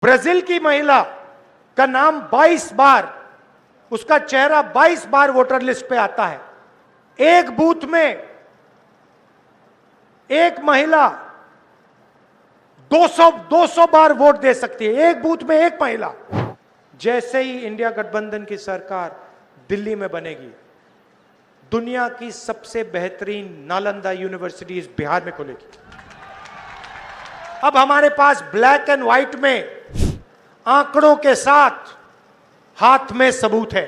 Brazil की महिला का नाम 22 बार, उसका चेहरा 22 बार वोटर लिस्ट पे आता है। एक बूथ में एक महिला 200 बार वोट दे सकती है, एक बूथ में एक महिला। जैसे ही इंडिया गठबंधन की सरकार दिल्ली में बनेगी, दुनिया की सबसे बेहतरीन नालंदा यूनिवर्सिटी इस बिहार में खुलेगी। अब हमारे पास ब्लैक एंड व्हाइट में आंकड़ों के साथ हाथ में सबूत है।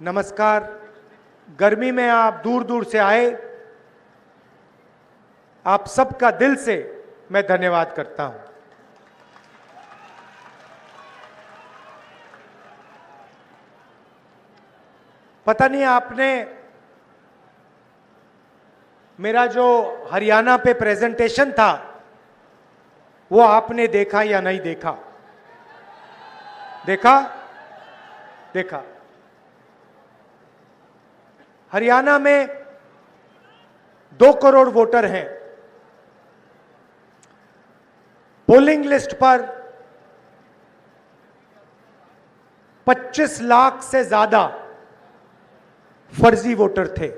नमस्कार, गर्मी में आप दूर दूर से आए, आप सबका दिल से मैं धन्यवाद करता हूं। पता नहीं आपने मेरा जो हरियाणा पे प्रेजेंटेशन था वो आपने देखा या नहीं देखा? देखा। हरियाणा में 2 करोड़ वोटर हैं। पोलिंग लिस्ट पर 25 लाख से ज्यादा फर्जी वोटर थे।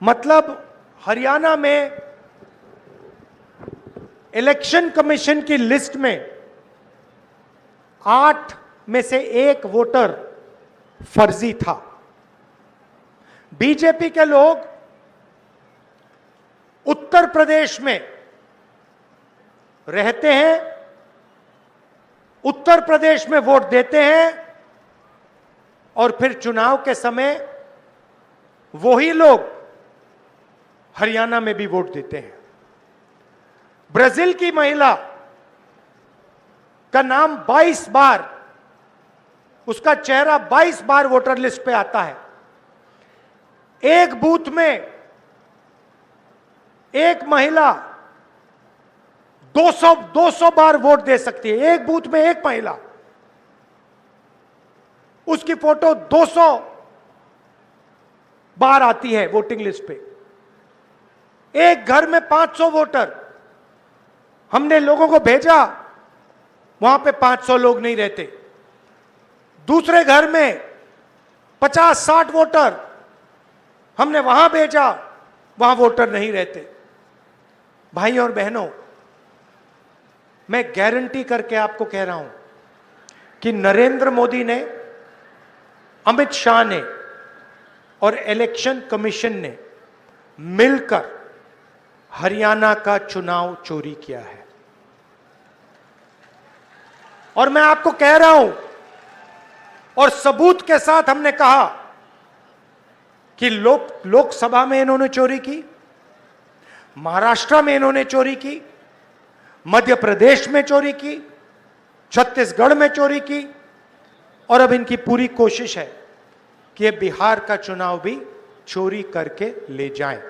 मतलब हरियाणा में इलेक्शन कमीशन की लिस्ट में 8 में से 1 वोटर फर्जी था। बीजेपी के लोग उत्तर प्रदेश में रहते हैं, उत्तर प्रदेश में वोट देते हैं और फिर चुनाव के समय वही लोग हरियाणा में भी वोट देते हैं। ब्राजील की महिला का नाम 22 बार, उसका चेहरा 22 बार वोटर लिस्ट पे आता है। एक बूथ में एक महिला 200 बार वोट दे सकती है, एक बूथ में एक महिला। उसकी फोटो 200 बार आती है वोटिंग लिस्ट पे। एक घर में 500 वोटर, हमने लोगों को भेजा, वहां पे 500 लोग नहीं रहते। दूसरे घर में 50-60 वोटर, हमने वहां भेजा, वहां वोटर नहीं रहते। भाई और बहनों, मैं गारंटी करके आपको कह रहा हूं कि नरेंद्र मोदी ने, अमित शाह ने और इलेक्शन कमीशन ने मिलकर हरियाणा का चुनाव चोरी किया है। और मैं आपको कह रहा हूं और सबूत के साथ हमने कहा कि लोकसभा में इन्होंने चोरी की, महाराष्ट्र में इन्होंने चोरी की, मध्य प्रदेश में चोरी की, छत्तीसगढ़ में चोरी की, और अब इनकी पूरी कोशिश है कि ये बिहार का चुनाव भी चोरी करके ले जाएं।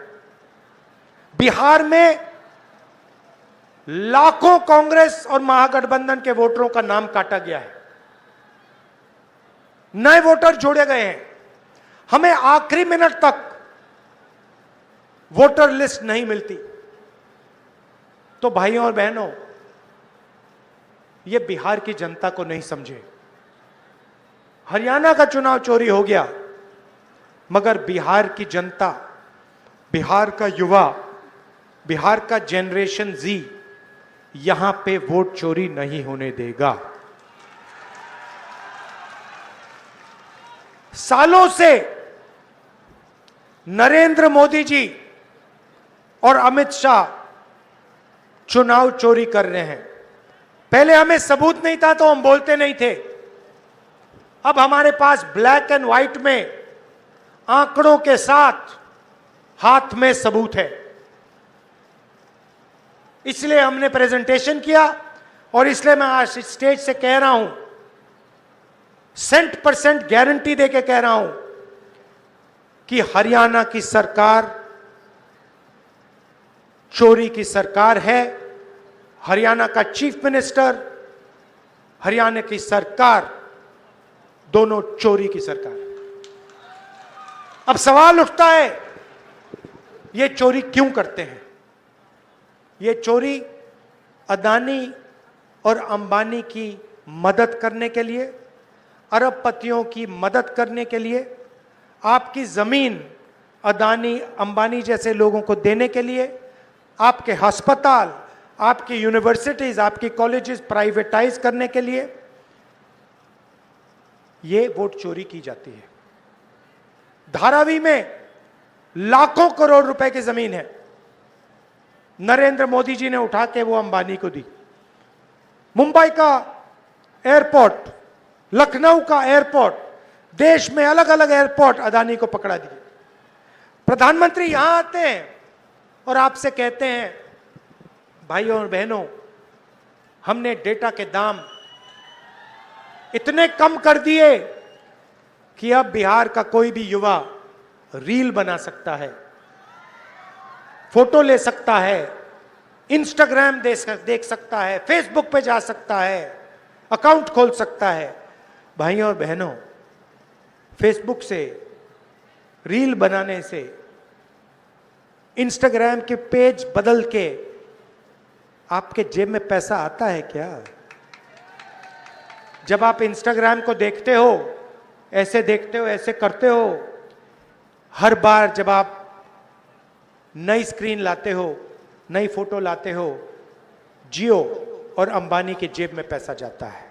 बिहार में लाखों कांग्रेस और महागठबंधन के वोटरों का नाम काटा गया है, नए वोटर जोड़े गए हैं। हमें आखिरी मिनट तक वोटर लिस्ट नहीं मिलती। तो भाइयों और बहनों, यह बिहार की जनता को नहीं समझे। हरियाणा का चुनाव चोरी हो गया, मगर बिहार की जनता, बिहार का युवा, बिहार का जनरेशन जी यहां पे वोट चोरी नहीं होने देगा। सालों से नरेंद्र मोदी जी और अमित शाह चुनाव चोरी कर रहे हैं। पहले हमें सबूत नहीं था तो हम बोलते नहीं थे। अब हमारे पास ब्लैक एंड व्हाइट में आंकड़ों के साथ हाथ में सबूत है। इसलिए हमने प्रेजेंटेशन किया और इसलिए मैं आज स्टेज से कह रहा हूं, 100% गारंटी देके कह रहा हूं कि हरियाणा की सरकार चोरी की सरकार है। हरियाणा का चीफ मिनिस्टर, हरियाणा की सरकार, दोनों चोरी की सरकार। अब सवाल उठता है, ये चोरी क्यों करते हैं? ये चोरी अदानी और अंबानी की मदद करने के लिए, अरबपतियों की मदद करने के लिए, आपकी जमीन अदानी अंबानी जैसे लोगों को देने के लिए, आपके अस्पताल, आपकी यूनिवर्सिटीज, आपकी कॉलेजेस प्राइवेटाइज करने के लिए ये वोट चोरी की जाती है। धारावी में लाखों करोड़ रुपए की जमीन है, नरेंद्र मोदी जी ने उठा के वो अंबानी को दी। मुंबई का एयरपोर्ट, लखनऊ का एयरपोर्ट, देश में अलग अलग एयरपोर्ट अदानी को पकड़ा दिए। प्रधानमंत्री यहां आते हैं और आपसे कहते हैं, भाइयों और बहनों, हमने डेटा के दाम इतने कम कर दिए कि अब बिहार का कोई भी युवा रील बना सकता है, फोटो ले सकता है, इंस्टाग्राम देख सकता है, फेसबुक पे जा सकता है, अकाउंट खोल सकता है। भाइयों और बहनों, फेसबुक से, रील बनाने से, इंस्टाग्राम के पेज बदल के आपके जेब में पैसा आता है क्या? जब आप इंस्टाग्राम को देखते हो, ऐसे देखते हो, ऐसे करते हो, हर बार जब आप नई स्क्रीन लाते हो, नई फोटो लाते हो, जियो और अंबानी के जेब में पैसा जाता है,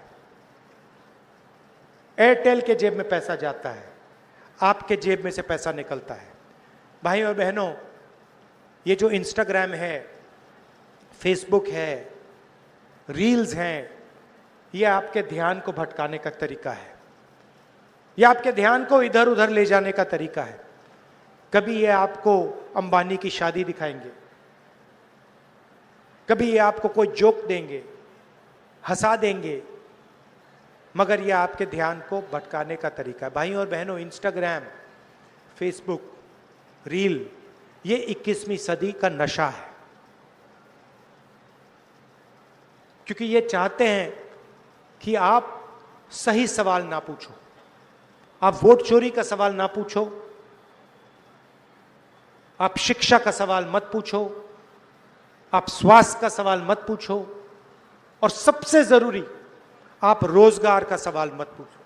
एयरटेल के जेब में पैसा जाता है, आपके जेब में से पैसा निकलता है। भाइयों और बहनों, ये जो इंस्टाग्राम है, फेसबुक है, रील्स हैं, ये आपके ध्यान को भटकाने का तरीका है, ये आपके ध्यान को इधर उधर ले जाने का तरीका है। कभी ये आपको अंबानी की शादी दिखाएंगे, कभी ये आपको कोई जोक देंगे, हंसा देंगे, मगर ये आपके ध्यान को भटकाने का तरीका है। भाइयों और बहनों, इंस्टाग्राम, फेसबुक, रील, ये 21वीं सदी का नशा है, क्योंकि ये चाहते हैं कि आप सही सवाल ना पूछो, आप वोट चोरी का सवाल ना पूछो, आप शिक्षा का सवाल मत पूछो, आप स्वास्थ्य का सवाल मत पूछो, और सबसे जरूरी, आप रोजगार का सवाल मत पूछो।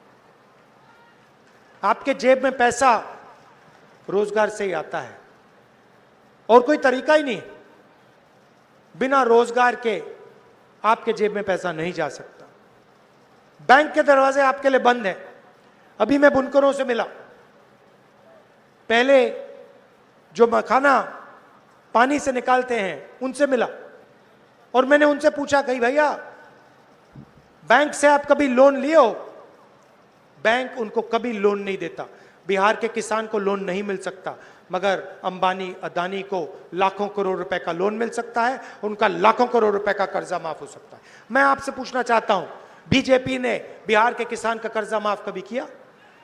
आपके जेब में पैसा रोजगार से ही आता है, और कोई तरीका ही नहीं। बिना रोजगार के आपके जेब में पैसा नहीं जा सकता। बैंक के दरवाजे आपके लिए बंद हैं। अभी मैं बुनकरों से मिला, पहले जो मखाना पानी से निकालते हैं उनसे मिला, और मैंने उनसे पूछा, कही भैया बैंक से आप कभी लोन लिए हो? बैंक उनको कभी लोन नहीं देता। बिहार के किसान को लोन नहीं मिल सकता, मगर अंबानी अदानी को लाखों करोड़ रुपए का लोन मिल सकता है, उनका लाखों करोड़ रुपए का कर्जा माफ हो सकता है। मैं आपसे पूछना चाहता हूं, बीजेपी ने बिहार के किसान का कर्जा माफ कभी किया?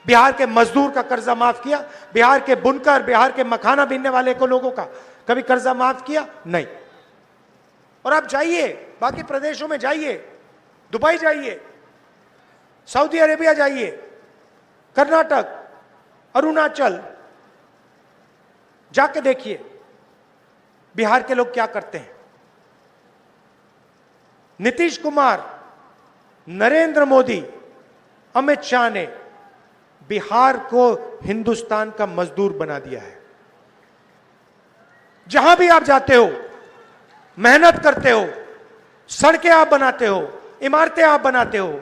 बिहार के मजदूर का कर्जा माफ किया? बिहार के बुनकर, बिहार के मखाना बीनने वाले को लोगों का कभी कर्जा माफ किया? नहीं। और आप जाइए, बाकी प्रदेशों में जाइए, दुबई जाइए, सऊदी अरेबिया जाइए, कर्नाटक, अरुणाचल, जाके देखिए बिहार के लोग क्या करते हैं। नीतीश कुमार, नरेंद्र मोदी, अमित शाह ने बिहार को हिंदुस्तान का मजदूर बना दिया है। जहां भी आप जाते हो, मेहनत करते हो, सड़कें आप बनाते हो, इमारतें आप बनाते हो,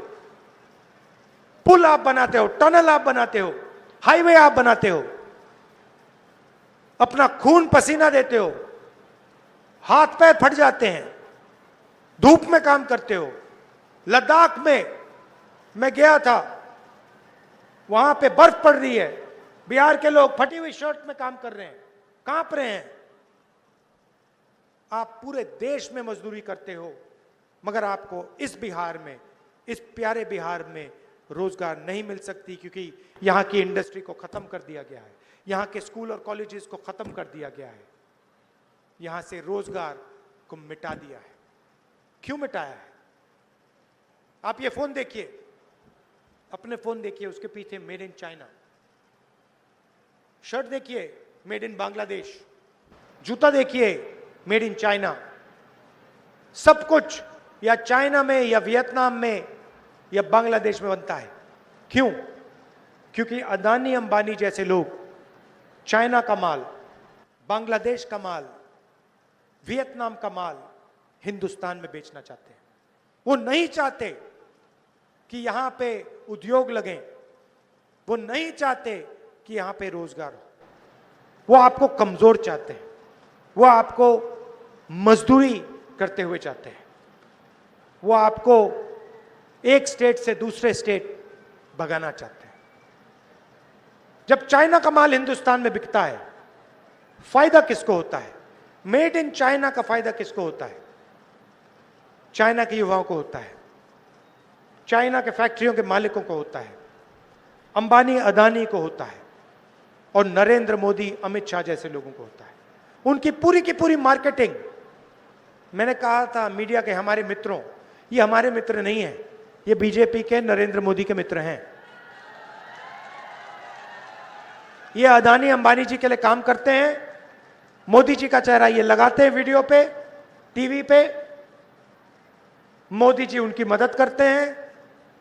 पुल आप बनाते हो, टनल आप बनाते हो, हाईवे आप बनाते हो, अपना खून पसीना देते हो, हाथ पैर फट जाते हैं, धूप में काम करते हो। लद्दाख में मैं गया था, वहां पे बर्फ पड़ रही है, बिहार के लोग फटी हुई शर्ट में काम कर रहे हैं, कांप रहे हैं। आप पूरे देश में मजदूरी करते हो, मगर आपको इस बिहार में, इस प्यारे बिहार में रोजगार नहीं मिल सकती, क्योंकि यहां की इंडस्ट्री को खत्म कर दिया गया है, यहां के स्कूल और कॉलेजेस को खत्म कर दिया गया है, यहां से रोजगार को मिटा दिया है। क्यों मिटाया है? आप ये फोन देखिए, अपने फोन देखिए, उसके पीछे मेड इन चाइना, शर्ट देखिए मेड इन बांग्लादेश, जूता देखिए मेड इन चाइना, सब कुछ या चाइना में या वियतनाम में या बांग्लादेश में बनता है। क्यों? क्योंकि अदानी अंबानी जैसे लोग चाइना का माल, बांग्लादेश का माल, वियतनाम का माल हिंदुस्तान में बेचना चाहते हैं। वो नहीं चाहते कि यहां पे उद्योग लगें, वो नहीं चाहते कि यहां पे रोजगार हो, वो आपको कमजोर चाहते हैं, वो आपको मजदूरी करते हुए चाहते हैं, वो आपको एक स्टेट से दूसरे स्टेट भगाना चाहते हैं। जब चाइना का माल हिंदुस्तान में बिकता है, फायदा किसको होता है? मेड इन चाइना का फायदा किसको होता है? चाइना के युवाओं को होता है, चाइना के फैक्ट्रियों के मालिकों को होता है, अंबानी अदानी को होता है, और नरेंद्र मोदी अमित शाह जैसे लोगों को होता है। उनकी पूरी की पूरी मार्केटिंग, मैंने कहा था मीडिया के हमारे मित्रों, ये हमारे मित्र नहीं है, ये बीजेपी के नरेंद्र मोदी के मित्र हैं। ये अदानी अंबानी जी के लिए काम करते हैं। मोदी जी का चेहरा ये लगाते हैं वीडियो पे, टीवी पे, मोदी जी उनकी मदद करते हैं,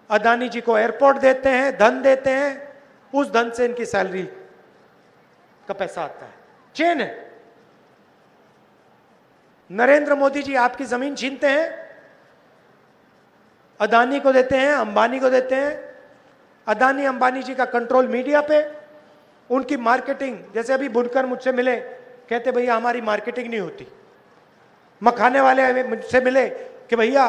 अदानी जी को एयरपोर्ट देते हैं, धन देते हैं, उस धन से इनकी सैलरी का पैसा आता है। चेन है। नरेंद्र मोदी जी आपकी जमीन छीनते हैं, अदानी को देते हैं, अंबानी को देते हैं। अदानी अंबानी जी का कंट्रोल मीडिया पे, उनकी मार्केटिंग, जैसे अभी बुनकर मुझसे मिले, कहते भैया हमारी मार्केटिंग नहीं होती। मखाने वाले मुझसे मिले कि भैया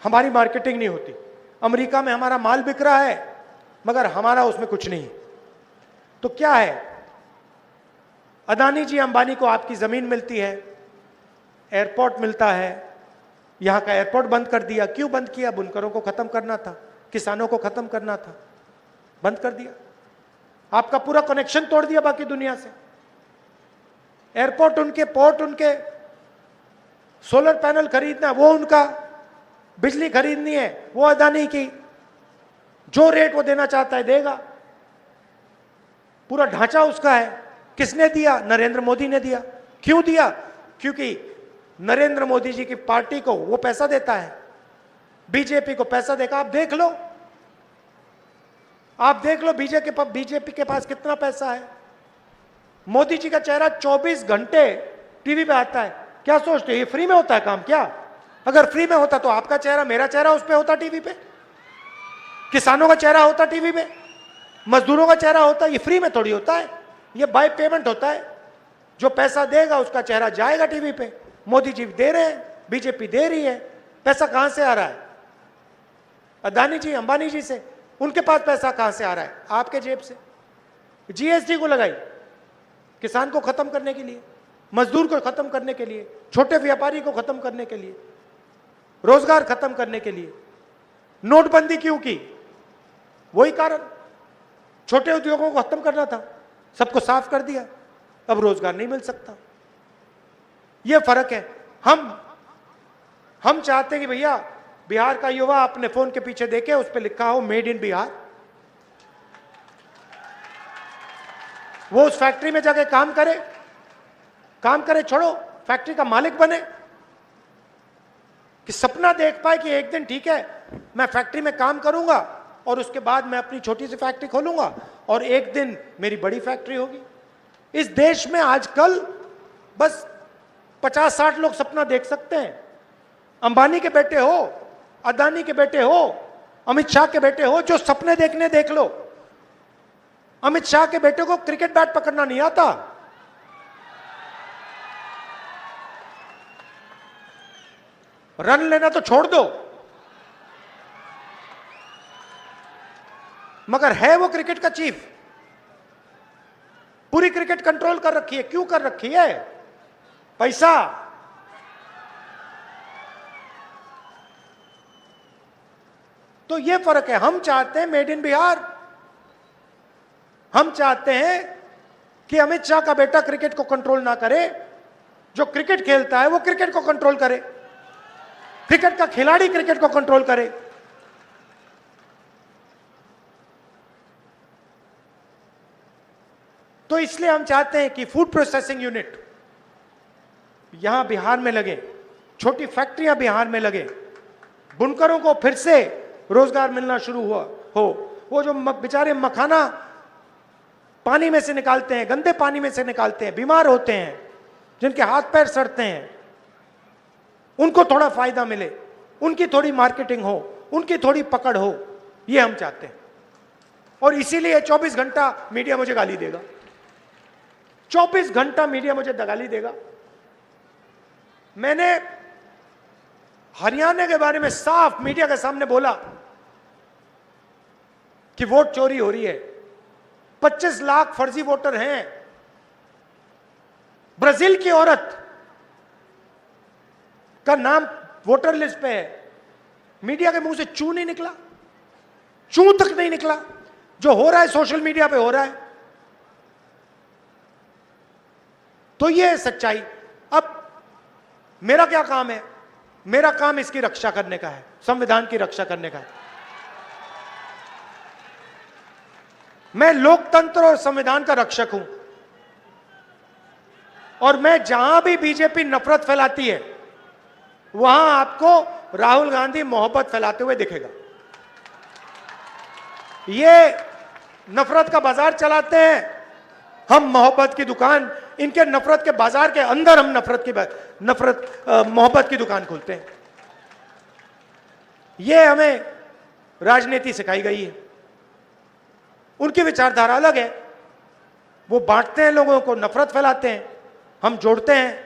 हमारी मार्केटिंग नहीं होती, अमेरिका में हमारा माल बिक रहा है मगर हमारा उसमें कुछ नहीं। तो क्या है, अदानी जी अंबानी को आपकी जमीन मिलती है, एयरपोर्ट मिलता है, यहां का एयरपोर्ट बंद कर दिया। क्यों बंद किया? बुनकरों को खत्म करना था, किसानों को खत्म करना था, बंद कर दिया। आपका पूरा कनेक्शन तोड़ दिया बाकी दुनिया से। एयरपोर्ट उनके, पोर्ट उनके, सोलर पैनल खरीदना वो उनका, बिजली खरीदनी है वो अदानी की, जो रेट वो देना चाहता है देगा, पूरा ढांचा उसका है। किसने दिया? नरेंद्र मोदी ने दिया। क्यों दिया? क्योंकि नरेंद्र मोदी जी की पार्टी को वो पैसा देता है, बीजेपी को पैसा देगा। आप देख लो, आप देख लो बीजेपी के पास कितना पैसा है। मोदी जी का चेहरा 24 घंटे टीवी पे आता है। क्या सोचते हैं ये फ्री में होता है काम क्या? अगर फ्री में होता तो आपका चेहरा, मेरा चेहरा उस पे होता टीवी पे, किसानों का चेहरा होता टीवी पे, मजदूरों का चेहरा होता। ये फ्री में थोड़ी होता है, ये बाय पेमेंट होता है। जो पैसा देगा उसका चेहरा जाएगा टीवी पे। मोदी जी दे रहे हैं, बीजेपी दे रही है। पैसा कहां से आ रहा है? अदानी जी अंबानी जी से। उनके पास पैसा कहां से आ रहा है? आपके जेब से। जीएसटी को लगाई किसान को खत्म करने के लिए, मजदूर को खत्म करने के लिए, छोटे व्यापारी को खत्म करने के लिए, रोजगार खत्म करने के लिए। नोटबंदी क्यों की? वही कारण, छोटे उद्योगों को खत्म करना था, सबको साफ कर दिया, अब रोजगार नहीं मिल सकता। यह फर्क है। हम चाहते हैं कि भैया बिहार का युवा अपने फोन के पीछे देखे, उस पर लिखा हो मेड इन बिहार, वो उस फैक्ट्री में जाके काम करे, छोड़ो फैक्ट्री का मालिक बने, कि सपना देख पाए कि एक दिन ठीक है मैं फैक्ट्री में काम करूंगा और उसके बाद मैं अपनी छोटी सी फैक्ट्री खोलूंगा और एक दिन मेरी बड़ी फैक्ट्री होगी। इस देश में आजकल बस 50-60 लोग सपना देख सकते हैं। अंबानी के बेटे हो, अदानी के बेटे हो, अमित शाह के बेटे हो, जो सपने देखने देख लो। अमित शाह के बेटे को क्रिकेट बैट पकड़ना नहीं आता, रन लेना तो छोड़ दो, मगर है वो क्रिकेट का चीफ। पूरी क्रिकेट कंट्रोल कर रखी है। क्यों कर रखी है? पैसा। तो ये फर्क है। हम चाहते हैं मेड इन बिहार। हम चाहते हैं कि अमित शाह का बेटा क्रिकेट को कंट्रोल ना करे, जो क्रिकेट खेलता है वो क्रिकेट को कंट्रोल करे, क्रिकेट का खिलाड़ी क्रिकेट को कंट्रोल करे। तो इसलिए हम चाहते हैं कि फूड प्रोसेसिंग यूनिट यहां बिहार में लगे, छोटी फैक्ट्रियां बिहार में लगे, बुनकरों को फिर से रोजगार मिलना शुरू हुआ हो, वो जो बेचारे मखाना पानी में से निकालते हैं, गंदे पानी में से निकालते हैं, बीमार होते हैं, जिनके हाथ पैर सड़ते हैं, उनको थोड़ा फायदा मिले, उनकी थोड़ी मार्केटिंग हो, उनकी थोड़ी पकड़ हो, ये हम चाहते हैं। और इसीलिए 24 घंटा मीडिया मुझे गाली देगा, 24 घंटा मीडिया मुझे गाली देगा। मैंने हरियाणा के बारे में साफ मीडिया के सामने बोला कि वोट चोरी हो रही है, 25 लाख फर्जी वोटर हैं। ब्राजील की औरत का नाम वोटर लिस्ट पे है, मीडिया के मुंह से चू नहीं निकला, चू तक नहीं निकला। जो हो रहा है सोशल मीडिया पे हो रहा है। तो ये है सच्चाई। अब मेरा क्या काम है? मेरा काम इसकी रक्षा करने का है, संविधान की रक्षा करने का है। मैं लोकतंत्र और संविधान का रक्षक हूं, और मैं जहां भी बीजेपी नफरत फैलाती है वहां आपको राहुल गांधी मोहब्बत फैलाते हुए दिखेगा। ये नफरत का बाजार चलाते हैं, हम मोहब्बत की दुकान, इनके नफरत के बाजार के अंदर हम मोहब्बत की दुकान खोलते हैं। ये हमें राजनीति सिखाई गई है। उनकी विचारधारा अलग है, वो बांटते हैं लोगों को, नफरत फैलाते हैं, हम जोड़ते हैं,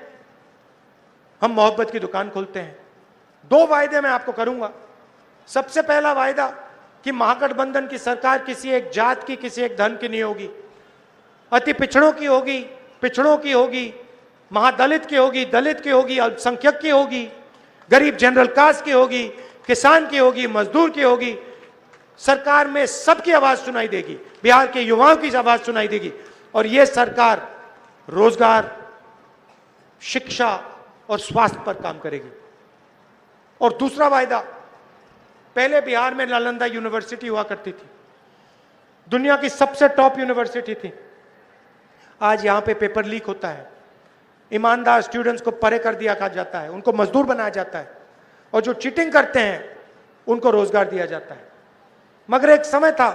हम मोहब्बत की दुकान खोलते हैं। 2 वायदे मैं आपको करूंगा। सबसे पहला वायदा कि महागठबंधन की सरकार किसी एक जात की, किसी एक धर्म की नहीं होगी, अति पिछड़ों की होगी, पिछड़ों की होगी, महादलित की होगी, दलित की होगी, अल्पसंख्यक की होगी, गरीब जनरल कास्ट की होगी, किसान की होगी, मजदूर की होगी। सरकार में सबकी आवाज सुनाई देगी, बिहार के युवाओं की आवाज सुनाई देगी। और यह सरकार रोजगार, शिक्षा और स्वास्थ्य पर काम करेगी। और दूसरा वायदा, पहले बिहार में नालंदा यूनिवर्सिटी हुआ करती थी, दुनिया की सबसे टॉप यूनिवर्सिटी थी। आज यहां पे पेपर लीक होता है, ईमानदार स्टूडेंट्स को परे कर दिया जाता है, उनको मजदूर बनाया जाता है, और जो चीटिंग करते हैं उनको रोजगार दिया जाता है। मगर एक समय था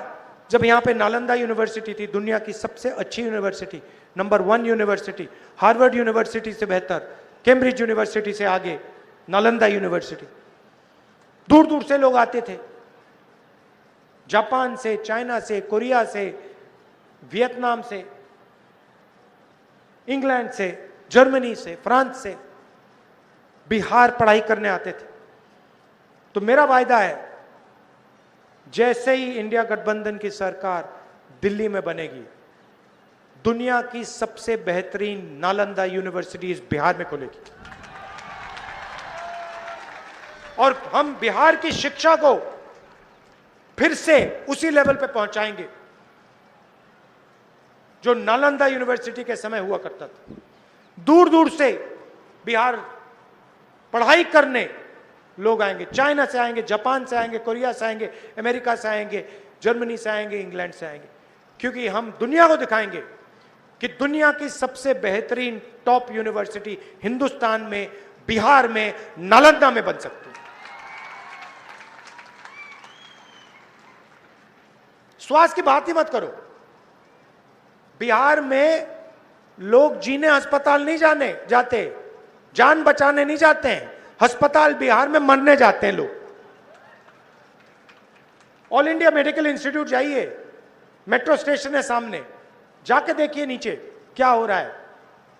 जब यहां पे नालंदा यूनिवर्सिटी थी, दुनिया की सबसे अच्छी university, number 1 university, Harvard university से बेहतर, कैम्ब्रिज यूनिवर्सिटी से आगे नालंदा यूनिवर्सिटी। दूर दूर से लोग आते थे, जापान से, चाइना से, कोरिया से, वियतनाम से, इंग्लैंड से, जर्मनी से, फ्रांस से बिहार पढ़ाई करने आते थे। तो मेरा वायदा है, जैसे ही इंडिया गठबंधन की सरकार दिल्ली में बनेगी, दुनिया की सबसे बेहतरीन नालंदा यूनिवर्सिटी इस बिहार में खुलेगी, और हम बिहार की शिक्षा को फिर से उसी लेवल पे पहुंचाएंगे जो नालंदा यूनिवर्सिटी के समय हुआ करता था। दूर दूर से बिहार पढ़ाई करने लोग आएंगे, चाइना से आएंगे, जापान से आएंगे, कोरिया से आएंगे, अमेरिका से आएंगे, जर्मनी से आएंगे, इंग्लैंड से आएंगे, क्योंकि हम दुनिया को दिखाएंगे कि दुनिया की सबसे बेहतरीन टॉप यूनिवर्सिटी हिंदुस्तान में, बिहार में, नालंदा में बन सकती है। स्वास्थ्य की बात ही मत करो, बिहार में लोग जीने अस्पताल नहीं जाते, जान बचाने नहीं जाते हैं, अस्पताल बिहार में मरने जाते हैं लोग। ऑल इंडिया मेडिकल इंस्टीट्यूट जाइए, मेट्रो स्टेशन है सामने, जाके देखिए नीचे क्या हो रहा है।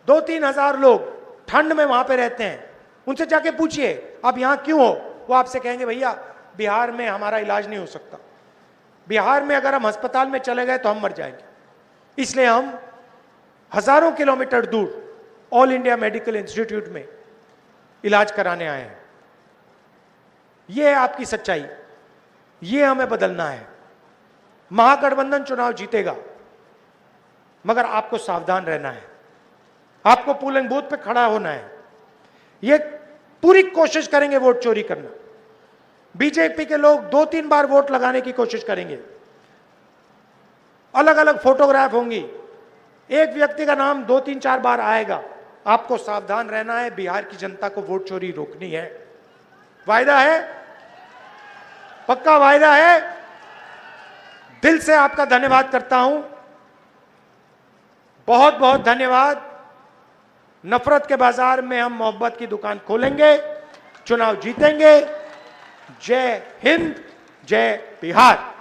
2-3 हजार लोग ठंड में वहां पे रहते हैं, उनसे जाके पूछिए आप यहां क्यों हो, वो आपसे कहेंगे भैया बिहार में हमारा इलाज नहीं हो सकता, बिहार में अगर हम अस्पताल में चले गए तो हम मर जाएंगे, इसलिए हम हजारों किलोमीटर दूर ऑल इंडिया मेडिकल इंस्टीट्यूट में इलाज कराने आए हैं। यह है आपकी सच्चाई, ये हमें बदलना है। महागठबंधन चुनाव जीतेगा, मगर आपको सावधान रहना है, आपको पोलिंग बूथ पे खड़ा होना है। ये पूरी कोशिश करेंगे वोट चोरी करना, बीजेपी के लोग 2-3 बार वोट लगाने की कोशिश करेंगे, अलग अलग फोटोग्राफ होंगी, एक व्यक्ति का नाम 2-3-4 बार आएगा। आपको सावधान रहना है, बिहार की जनता को वोट चोरी रोकनी है। वायदा है पक्का वायदा है। दिल से आपका धन्यवाद करता हूं। बहुत बहुत धन्यवाद। नफरत के बाजार में हम मोहब्बत की दुकान खोलेंगे, चुनाव जीतेंगे। जय हिंद, जय बिहार।